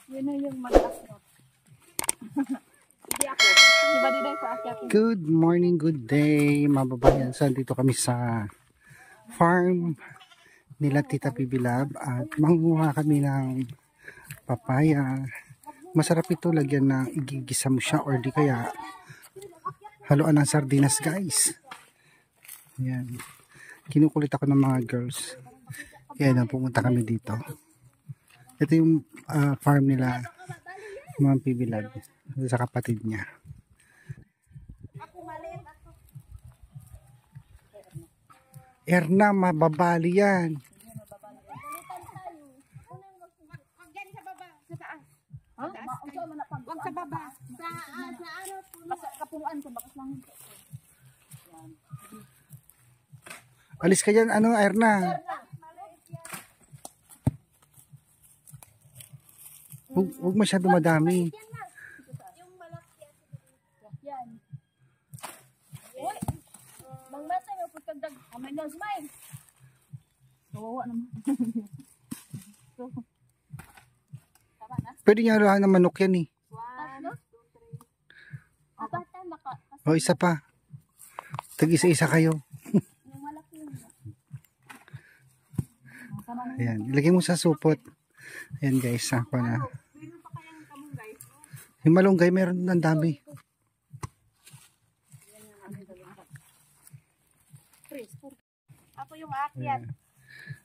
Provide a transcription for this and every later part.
Yun na yung mag-asrot. Hindi ako. Diba din ay paakyatin? Good morning, good day, mababayan. So, dito kami sa farm nila Tita Bibilab at manguha kami ng papaya. Masarap ito, lagyan na igigisa mo siya or di kaya haluan ng sardinas, guys. Ayan. Kinukulit ako ng mga girls. Kaya na pumunta kami dito. Ito yung farm nila mga Bibilab sa kapatid niya. Erna, mababali yan. Huwag sa baba. Sa ano po? Kapunuan ko. Bakas lang. Alis ka dyan, ano, Erna? Huwag masyado madami. Yan. Bang bata may pagkagdag. Amay na, smile. Kawawa naman. Tama na? Pwede niya haluan ng manok yan eh. 1, 2, 3. Apat na O, isa pa. Tag-isa-isa kayo. yung malaki yun. Ayan, ilagay mo sa supot. Ayan guys, ako na. Yung malunggay, meron ng dami. Ako yung aakyat.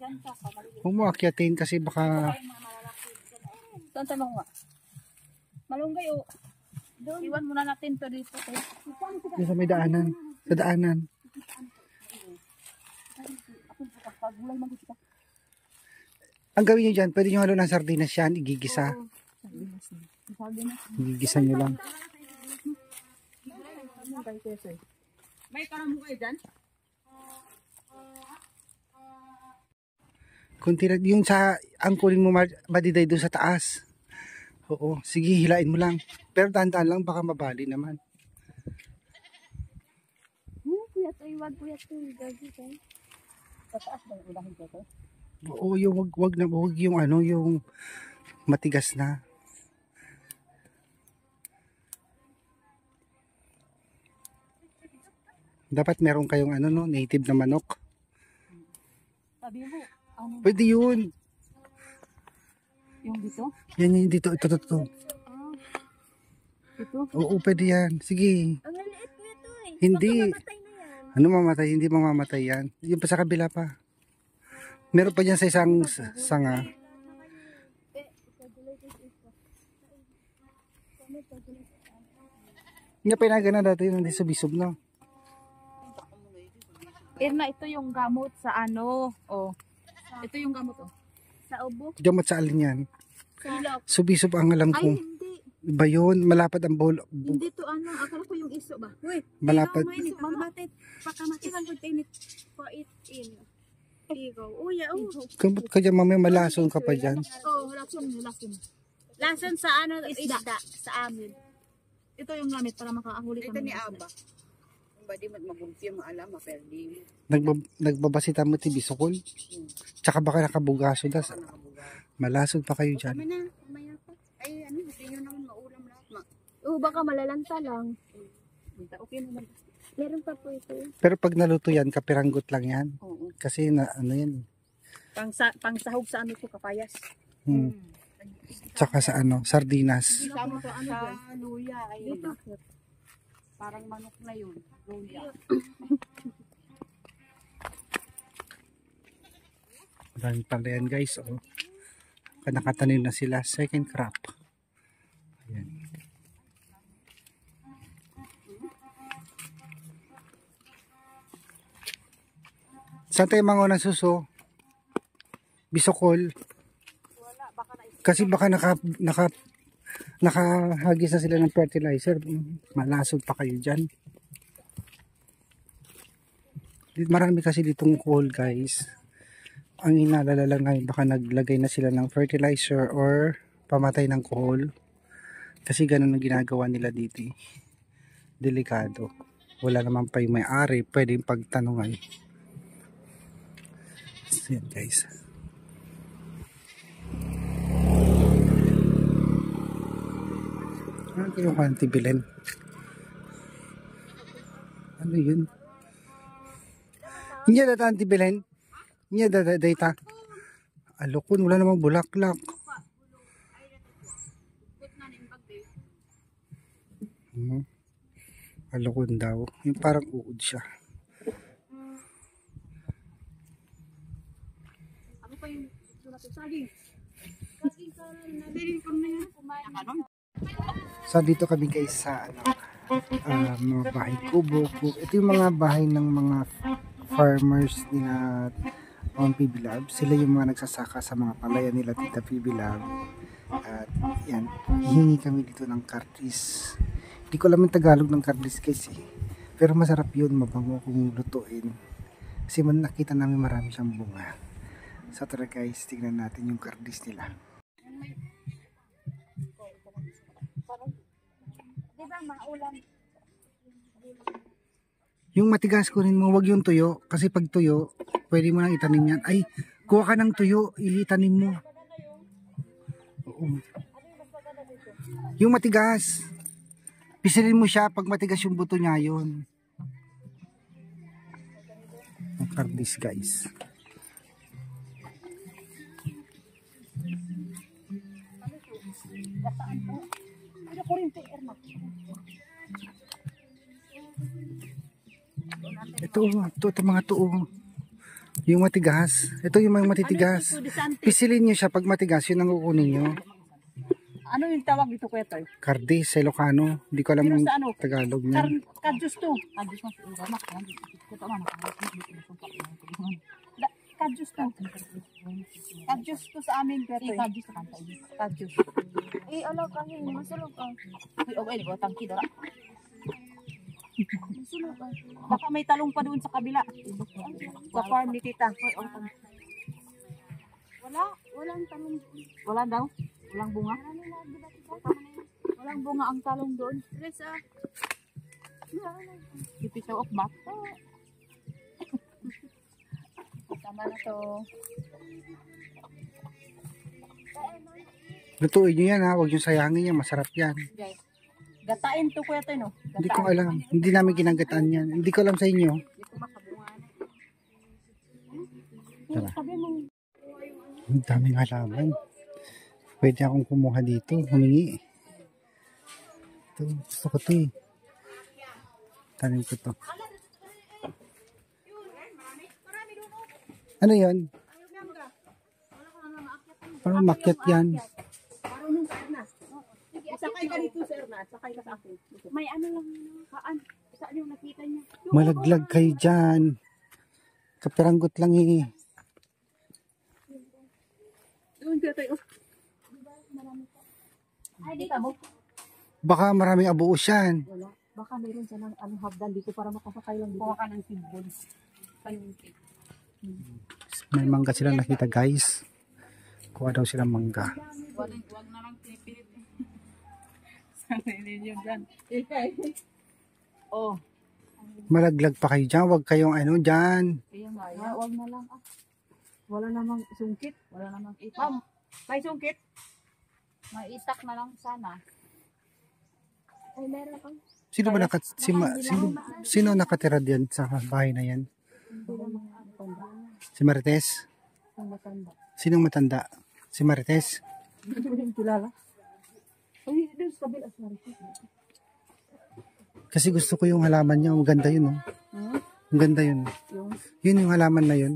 Yan ka, maliliit. Huwag mo akyatin kasi baka Saan tanong nga? Malunggay o. Iwan muna natin to dito. yung sa may daanan. Sa daanan. Ang gawin nyo dyan, pwede nyo halo ng sardinas yan, igigisa. Igigisa nyo lang. May karamo kayo dyan? Kunti lang, yung sa angkulin mo madiday doon sa taas. Oo, sige, hilain mo lang. Pero dahan-dahan lang, baka mabali naman. Kuya to, iwag kuya to. Gagi ka. Sa taas ba yung ulahin ko to? Oo, yung wag yung ano, yung matigas na. Dapat meron kayong ano, no, native na manok. Sabi mo, ano? Pwede yun. Yung dito? Yan yung dito, ito. Ito? Oo, pwede yan. Sige. Ang laliit kuya to eh. Hindi. Mamatay na yan. Ano mamatay? Hindi mamamatay yan. Yung pa sa kabila pa. Meron pa dyan sa isang sanga. Nga pinagana dati yung hindi subisog na. Irna, ito yung gamot sa ano. Oh. Ito yung gamot oh. Sa ubo. Gamot sa alin yan. Sa ilok. Subisog ang alam Ay, ko. hindi. Iba yun. Malapad ang bolo. Hindi to ano. Akala ko yung iso ba? Uy. Malapad. Mamatit. Pakamatit ang good init. For it in. Ikaw. Uy, Kamot ka dyan, mamaya malason ka pa dyan. oh, lason. Lason sa ano, isda. Sa amin. Ito yung gamit para makahuli kami. Ito ni Aba. Kung ba di magumpi ang maalam, maperdi. Nagbabasita mo ti bisukol. Tsaka baka nakabugaso das. Malasod pa kayo dyan. Kami na, maya pa. Ay, ano, hindi nyo naman maulam lahat. Oo, baka malalanta lang. Okay naman. Meron pa po ito. Pero pag naluto yan, kapiranggot lang yan. Oo. Kasi na, ano yan. Pangsahog sa ano ko, kapayas. Tsaka sa ano, sardinas. Sama sa ano, Sa luya. Ay, dito. parang manok na yun. Luya. Maraming pala yan guys. Oh. Nakatanim na sila. Second crop. Ayan. Saan tayo mga unang suso? Bisokol. Kasi baka nakahagis na sila ng fertilizer. Malasod pa kayo dyan. Marami kasi ditong coal guys. Ang inaalala lang ngayon, baka naglagay na sila ng fertilizer or pamatay ng coal. Kasi ganun ang ginagawa nila dito. Delikado. Wala naman pa yung may-ari. Pwedeng pagtanungan. So yan guys. Yung kantibilen. Ano yun? Hindi data antibilen. Hindi data. Alokon, wala namang bulaklak. Alokon daw. Yung parang uod siya. Ano pa yung sulat sa saging? So dito kami guys sa mga bahay kubo. Ito yung mga bahay ng mga farmers nila Ma'am PB Lab. Sila yung mga nagsasaka sa mga palayan nila Tita PB Lab. At yan, hihingi kami dito ng kardis. Hindi ko alam yung Tagalog ng kardis guys eh. Pero masarap yun, mabango kung lutuin. Kasi nakita namin marami siyang bunga. So tara guys, tingnan natin yung kardis nila. Yung matigas ko rin mo, wag yung tuyo. Kasi pag tuyo, pwede mo nang itanim yan. Ay, kuha ka ng tuyo, itanim mo. Oo. Yung matigas. Pisilin mo siya pag matigas yung buto niya yun. Ang kardis guys. Ito mga tuo. Yung matigas. Ito yung mga matitigas. Pisilin nyo siya pag matigas, yun ang kukunin nyo. Ano yung tawag dito kuya Toy? Kardis, sa Ilocano. Hindi ko alam yung Tagalog niya. Kadyus to. Kadyus to. Kadyus to sa amin kuya Toy. Kadyus. Eh, alaw kasi, masulog ka. Okay, di ba? Tangki dara. Baka may talong pa doon sa kabila. Sa farm ni tita. Walang talong. Wala daw? Walang bunga? Walang bunga ang talong doon. Let's Ipitaw of bat. tama na to. Lutuin nyo yan ha, huwag yung sayangin yan, masarap yan. Guys, gatain to kuya Toy, no? Hindi ko alam, hindi namin ginagataan yan. Hindi ko alam sa inyo. Tara. Ang daming halaman. Pwede akong kumuha dito, humingi. Ito, gusto ko ito eh. Tanim ko to. Ano yan? Parang makyat yan. Sakay ka dito sir na, sakay ka sa akin. May ano lang, kaan. Saan yung nakita niya? Malaglag kayo dyan. Kapiranggot lang eh. Doon kuya Toy, oh. Ay, dito mo. Baka maraming abuos yan. Wala. Baka mayroon siya ng hagdan dito para makasakay lang dito. Kuha ka ng simbol. Panungkit. May mangga sila nakita guys. Kuha daw sila mangga. Wag na lang pinipilit. Sarili nyo dyan. Oh. Malaglag pa kayo dyan. Huwag kayong ano dyan. Kaya nga, wag na lang. Wala namang sungkit. Wala namang itak. Ma'am, may sungkit? May itak na lang sana. Ay, meron kang. Sino nakatira diyan sa bahay na yan? Si Marites? Sinong matanda? Si Marites? Hindi mo kilala. Ay, doon sa kabila sa Marites. Kasi gusto ko yung halaman niya. Ang ganda yun, oh. Ang ganda yun. Yun yung halaman na yun.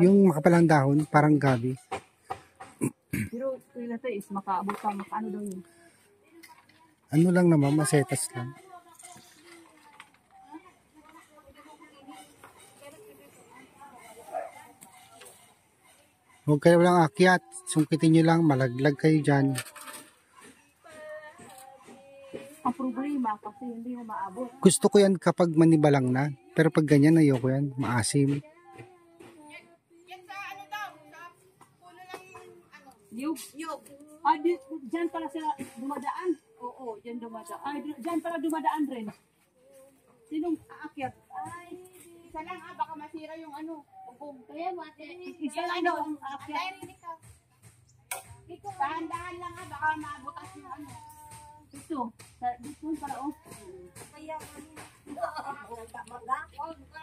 Yung makapalang dahon, parang gabi. Pero ito is makaabot ka, makaano daw yun. Ano lang naman, masetas lang. Huwag kayo lang akyat. Sungkitin nyo lang, malaglag kayo dyan. Ang problema kasi hindi mo maabot. Gusto ko yan kapag manibalang na. Pero pag ganyan, ayoko yan. Maasim. Yug. Ah, dyan pala sila dumadaan. Oo, dyan dumadaan. Ay, dyan pala dumadaan rin. Sinong aakyat? Ay, isa lang baka masira yung ano. Kaya Isa lang daw ang aakyat. Dahan-dahan lang baka mabutas yung ano. Ito. Dito para oh.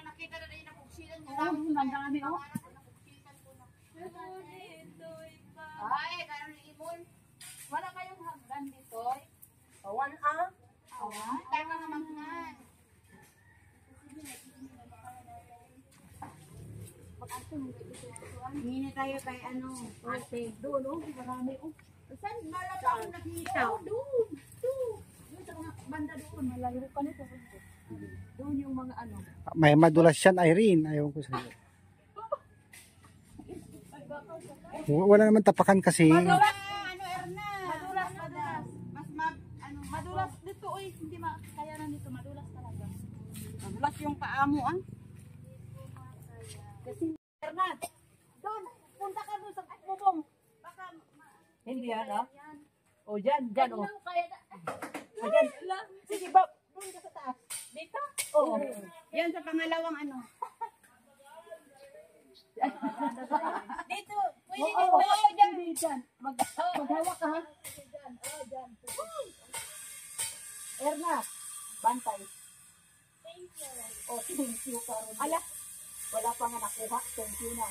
Nakita na rin ang buksilan niya. Oo, ang dami oh. Ay, kaya ng ibon. Wala kayong hagdan dito. Awan ah. Awan. Tayo nga magnan. Hindi tayo kay ano, ate. Doon oh, marami oh. Saan wala pa akong nakita? Doon. Doon sa mga banda doon, malayo ka nito. Doon yung mga ano. May madulas yan, Irene. Ayaw ko sa'yo. Wala naman tapakan kasi. Ano, Erna? Madulas. Madulas dito, oy. Hindi kaya na dito, madulas talaga. Madulas yung paa mo ah. Kasi, Erna, doon, punta ka doon sa bubong. Baka, Hindi yan ah. O dyan oh. kaya O dyan. Sige ba? doon ka sa taas. Dito? Oo. Yan sa pangalawang ano. Dito, pwede Oo, dito. Dyan. hindi dyan. Maghawak ka ha. Erna, bantay. Oh, thank you ka rin. Ala, wala pa nga nakuha. Thank you na.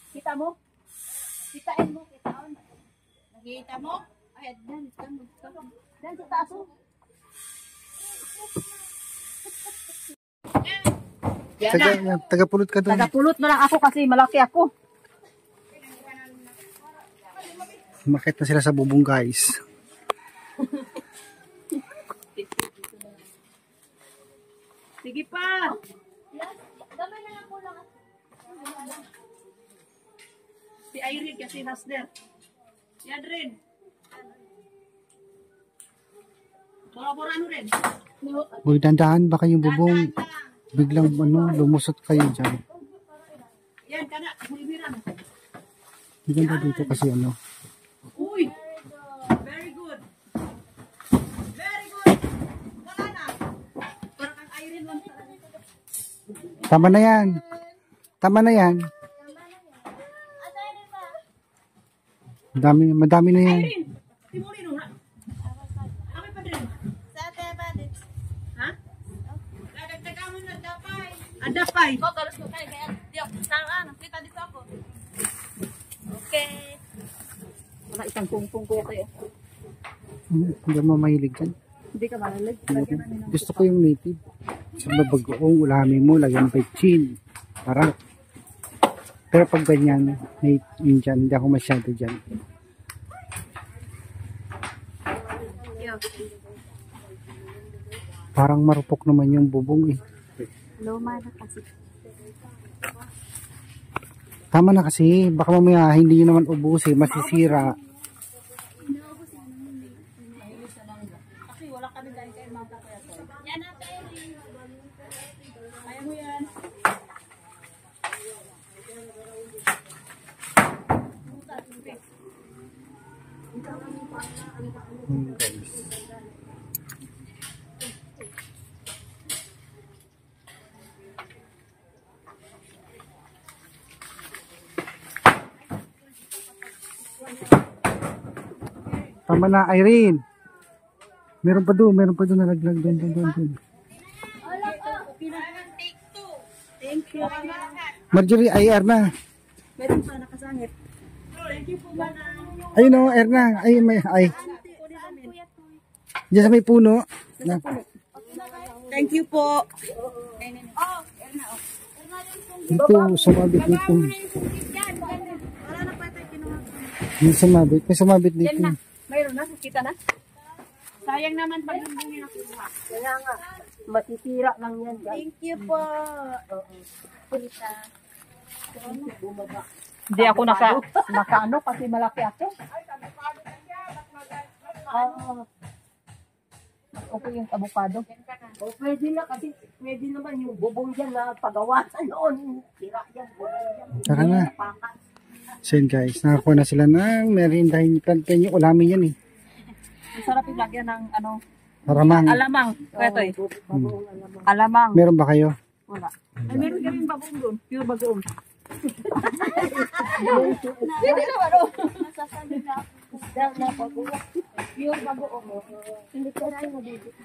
Kita mo? Kitain mo, kitain. Nakita mo? Ay, dyan. Diyan sa taas oh. Tagapulot ka doon. Tagapulot na lang ako kasi malaki ako. Umakit na sila sa bubong, guys. Sige pa. Gamay na lang po lang. Si Irene kasi Hasner. Yan rin. Bora-bora ano rin. Uy, dandahan baka yung bubong. Biglang lumusot kayo dyan. Yan, kana. Hulibiran. Ganda dito kasi Uy! Very good. Very good. Wala na. Parang kang Irene lang sa Tama na yan. Tama na yan. Madami na yan. Irene! Timuli no ha? Kami pa rin. Sa ate ba? Ha? Dadagdagan mo na dapay. Adapay. Ko, galos ko kayo. Kaya, saan? Kita dito ako. Okay. Wala isang pungpung ko kayo. Hindi mo mahilig dyan. Hindi ka malalig. Gusto ko yung native. Sa bagoong ulamin mo, lagyan ng petchin. Parang. Pero pag ganyan, yun dyan, hindi ako masyado dyan. Parang marupok naman yung bubong eh. Luma na kasi. Tama na kasi, baka mamaya hindi nyo naman ubus eh, masisira. Kasi wala kami dahil kayo mata kaya to. Yan natin. Kaya mo yan. Guys. Tama na, Irene. Meron pa doon nalaglag doon. Thank you. Marjorie, ay Erna. Meron pa nakasangit. Thank you po ba na. Ayun o, Erna. Ay. Diyan sa may puno. Na. Thank you po. Dito, sumabit dito. Wala na pa ito kinuha. May sumabit dito. Yan na. Mayroon na. Kita na. Sayang naman pag hindi nakuha. Kaya nga. Matitira lang yan. Thank you po. Kulita. Hindi ako nakaano kasi malaki ako. Okay yung avocado. O pwede na kasi pwede naman yung bubong dyan na pagawasan noon. Tira yan, bubong dyan. Tara na. So yun guys, nakakuha na sila ng merinda. Plantain yung ulamin yan eh. Ang sarap yung lagyan ng ano. Maramang. Alamang. Ito eh. Alamang. Meron ba kayo? Wala. Ay, meron ka rin bagoong doon. Pure bagoong. Hindi naman, oh. Nasasabi na ako. Yung bago ako. Hindi ko rin nabibig.